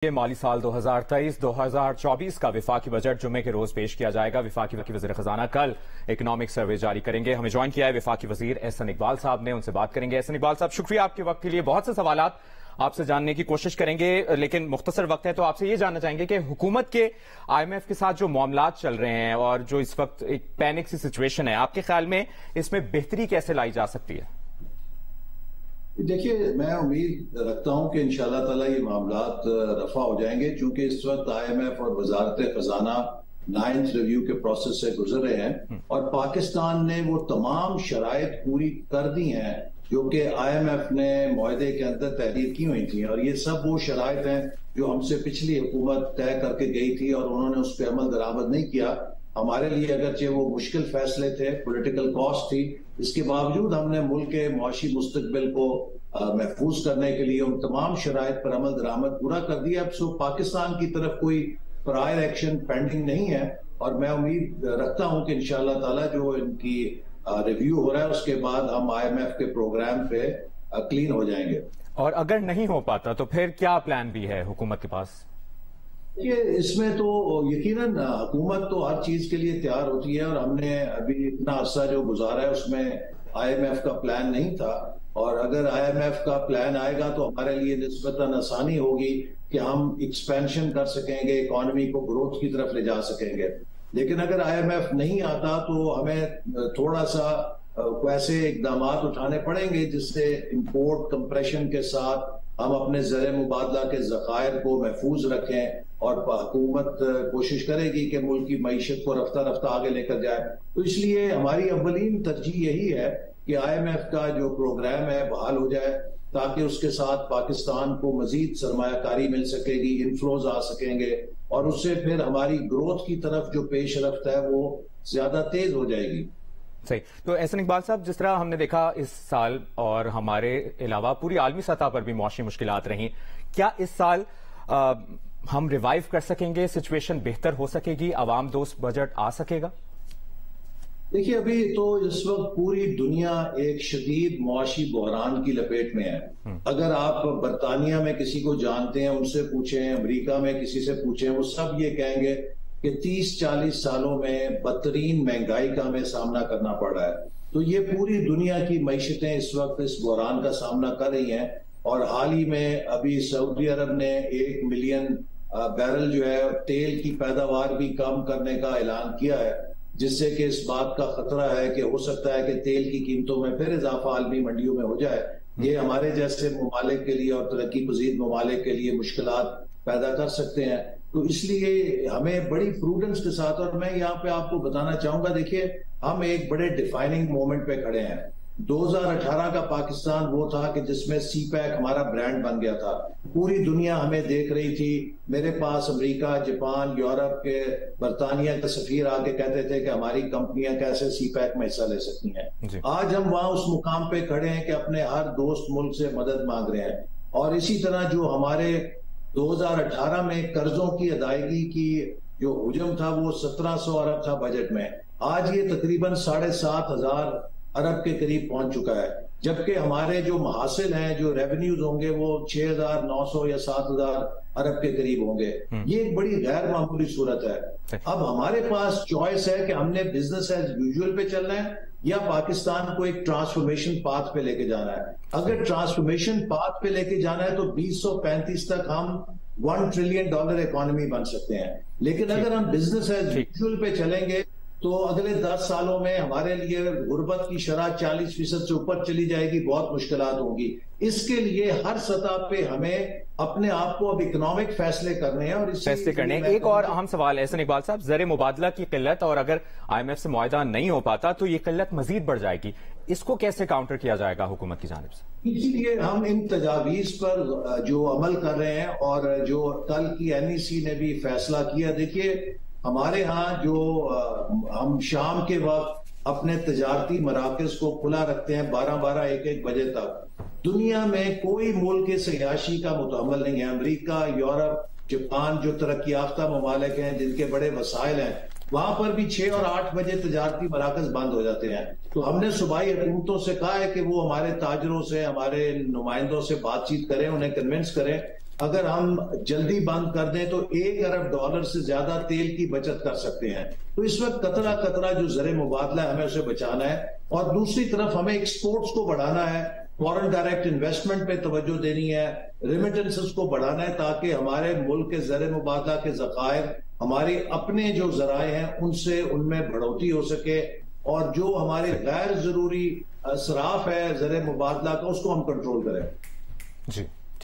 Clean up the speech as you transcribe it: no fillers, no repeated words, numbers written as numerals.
یہ مالی سال 2023-2024 کا وفاقی بجٹ جمعے کے روز پیش کیا جائے گا۔ وفاقی وزیر خزانہ کل اکنامک سروے جاری کریں گے۔ ہمیں جوائن کیا ہے وفاقی وزیر احسن اقبال صاحب نے، ان سے بات کریں گے۔ احسن اقبال صاحب، شکریہ آپ کے وقت کے لیے۔ بہت سے سوالات آپ سے جاننے کی کوشش کریں گے، لیکن مختصر وقت ہے تو آپ سے یہ جاننا چاہیں گے کہ حکومت کے IMF کے ساتھ جو معاملات چل رہے ہیں اور جو اس وقت ایک پینک سی سچویشن ہے، آپ کے خیال میں اس میں بہتری کیسے لائی جا سکتی ہے؟ دیکھیے، میں امید رکھتا ہوں کہ انشاءاللہ تعالیٰ یہ معاملات رفع ہو جائیں گے، چونکہ اس وقت IMF اور وزارت خزانہ 9th ریویو کے پروسیس سے گزر رہے ہیں اور پاکستان نے وہ تمام شرائط پوری کر دی ہیں جو کہ IMF نے معاہدے کے اندر تحریر کی ہوئی تھیں، اور یہ سب وہ شرائط ہیں جو ہم سے پچھلی حکومت طے کر کے گئی تھی اور انہوں نے اس پہ عمل درآمد نہیں کیا۔ ہمارے لیے اگرچہ وہ مشکل فیصلے تھے، پولیٹیکل کاسٹ تھی، اس کے باوجود ہم نے ملک کے معاشی مستقبل کو محفوظ کرنے کے لیے ان تمام شرائط پر عمل درآمد پورا کر دیا۔ اب سو پاکستان کی طرف کوئی پرائر ایکشن پینڈنگ نہیں ہے، اور میں امید رکھتا ہوں کہ انشاءاللہ تعالیٰ جو ان کی ریویو ہو رہا ہے اس کے بعد ہم IMF کے پروگرام پہ کلین ہو جائیں گے۔ اور اگر نہیں ہو پاتا تو پھر کیا پلان بھی ہے حکومت کے پاس؟ اس میں تو یقیناً حکومت تو ہر چیز کے لیے تیار ہوتی ہے، اور ہم نے ابھی اتنا عرصہ جو گزارا ہے اس میں IMF کا پلان نہیں تھا، اور اگر IMF کا پلان آئے گا تو ہمارے لیے نسبتاً آسانی ہوگی کہ ہم ایکسپینشن کر سکیں گے، اکانومی کو گروتھ کی طرف لے جا سکیں گے۔ لیکن اگر IMF نہیں آتا تو ہمیں تھوڑا سا ویسے اقدامات اٹھانے پڑیں گے جس سے امپورٹ کمپریشن کے ساتھ ہم اپنے زر مبادلہ کے ذخائر کو محفوظ رکھیں، اور حکومت کوشش کرے گی کہ ملک کی معیشت کو رفتہ رفتہ آگے لے کر جائے۔ تو اس لیے ہماری اولین ترجیح یہی ہے کہ IMF کا جو پروگرام ہے بحال ہو جائے، تاکہ اس کے ساتھ پاکستان کو مزید سرمایہ کاری مل سکے گی، انفلوز آ سکیں گے، اور اس سے پھر ہماری گروتھ کی طرف جو پیش رفت ہے وہ زیادہ تیز ہو جائے گی۔ صحیح۔ تو احسن اقبال صاحب، جس طرح ہم نے دیکھا اس سال اور ہمارے علاوہ پوری عالمی سطح پر بھی معاشی مشکلات رہیں، کیا اس سال ہم ریوائیو کر سکیں گے؟ سچویشن بہتر ہو سکے گی؟ عوام دوست بجٹ آ سکے گا؟ دیکھیے، ابھی تو اس وقت پوری دنیا ایک شدید معاشی بحران کی لپیٹ میں ہے۔ اگر آپ برطانیہ میں کسی کو جانتے ہیں، ان سے پوچھیں، امریکہ میں کسی سے پوچھیں، وہ سب یہ کہیں گے کہ 30-40 سالوں میں بدترین مہنگائی کا ہمیں سامنا کرنا پڑ رہا ہے۔ تو یہ پوری دنیا کی معیشتیں اس وقت اس بحران کا سامنا کر رہی ہیں، اور حال ہی میں ابھی سعودی عرب نے 1 ملین بیرل جو ہے تیل کی پیداوار بھی کم کرنے کا اعلان کیا ہے، جس سے کہ اس بات کا خطرہ ہے کہ ہو سکتا ہے کہ تیل کی قیمتوں میں پھر اضافہ عالمی منڈیوں میں ہو جائے۔ یہ ہمارے جیسے ممالک کے لیے اور ترقی پذیر ممالک کے لیے مشکلات پیدا کر سکتے ہیں۔ تو اس لیے ہمیں بڑی پروڈنس کے ساتھ، اور میں یہاں پہ آپ کو بتانا چاہوں گا، دیکھیے ہم ایک بڑے ڈیفائننگ مومنٹ پہ کھڑے ہیں۔ 2018 کا پاکستان وہ تھا کہ جس میں سی پیک ہمارا برانڈ بن گیا تھا، پوری دنیا ہمیں دیکھ رہی تھی۔ میرے پاس امریکہ، جاپان، یورپ کے، برطانیہ کے سفیر آ کے کہتے تھے کہ ہماری کمپنیاں کیسے سی پیک میں حصہ لے سکتی ہیں۔ آج ہم وہاں اس مقام پہ کھڑے ہیں کہ اپنے ہر دوست ملک سے مدد مانگ رہے ہیں، اور اسی طرح جو ہمارے 2018 میں قرضوں کی ادائیگی کی جو حجم تھا وہ 1700 ارب تھا بجٹ میں، آج یہ تقریباً 7500 ارب کے قریب پہنچ چکا ہے، جبکہ ہمارے جو محاصل ہیں، جو ریونیوز ہوں گے وہ 6900 یا 7000 ارب کے قریب ہوں گے۔ یہ ایک بڑی غیر معمولی صورت ہے۔ اب ہمارے پاس چوائس ہے کہ ہم نے بزنس ایز یوزول پہ چلنا ہے یا پاکستان کو ایک ٹرانسفارمیشن پاتھ پہ لے کے جانا ہے۔ اگر ٹرانسفارمیشن پاتھ پہ لے کے جانا ہے تو 2035 تک ہم $1 ٹریلین اکانومی بن سکتے ہیں، لیکن اگر ہم بزنس ایز یوزول پہ چلیں گے تو اگلے 10 سالوں میں ہمارے لیے غربت کی شرح 40% سے اوپر چلی جائے گی، بہت مشکلات ہوں گی۔ اس کے لیے ہر سطح پہ ہمیں اپنے آپ کو اب اکنامک فیصلے کرنے ہیں، اور فیصلے کرنے ہیں۔ ایک اور اہم سوال ہے احسن اقبال صاحب، زر مبادلہ کی قلت، اور اگر IMF سے معاہدہ نہیں ہو پاتا تو یہ قلت مزید بڑھ جائے گی، اس کو کیسے کاؤنٹر کیا جائے گا حکومت کی جانب سے؟ اسی لیے ہم ان تجاویز پر جو عمل کر رہے ہیں، اور جو کل کی NEC نے بھی فیصلہ کیا۔ دیکھیے، ہمارے ہاں جو ہم شام کے وقت اپنے تجارتی مراکز کو کھلا رکھتے ہیں 12 1 بجے تک، دنیا میں کوئی ملک اس عیاشی کا متحمل نہیں ہے۔ امریکہ، یورپ، جاپان جو ترقی یافتہ ممالک ہیں جن کے بڑے وسائل ہیں، وہاں پر بھی 6 اور 8 بجے تجارتی مراکز بند ہو جاتے ہیں۔ تو ہم نے صوبائی حکومتوں سے کہا ہے کہ وہ ہمارے تاجروں سے، ہمارے نمائندوں سے بات چیت کریں، انہیں کنونس کریں اگر ہم جلدی بند کر دیں تو $1 ارب سے زیادہ تیل کی بچت کر سکتے ہیں. تو اس وقت قطرہ قطرہ جو زر مبادلہ ہے ہمیں اسے بچانا ہے، اور دوسری طرف ہمیں ایکسپورٹس کو بڑھانا ہے، فورن ڈائریکٹ انویسٹمنٹ پہ توجہ دینی ہے، ریمیٹنسز کو بڑھانا ہے تاکہ ہمارے ملک کے زر مبادلہ کے ذخائر ہمارے اپنے جو ذرائع ہیں ان میں بڑھوتری ہو سکے، اور جو ہمارے غیر ضروری اسراف ہے زر مبادلہ کا اس کو ہم کنٹرول کریں. جی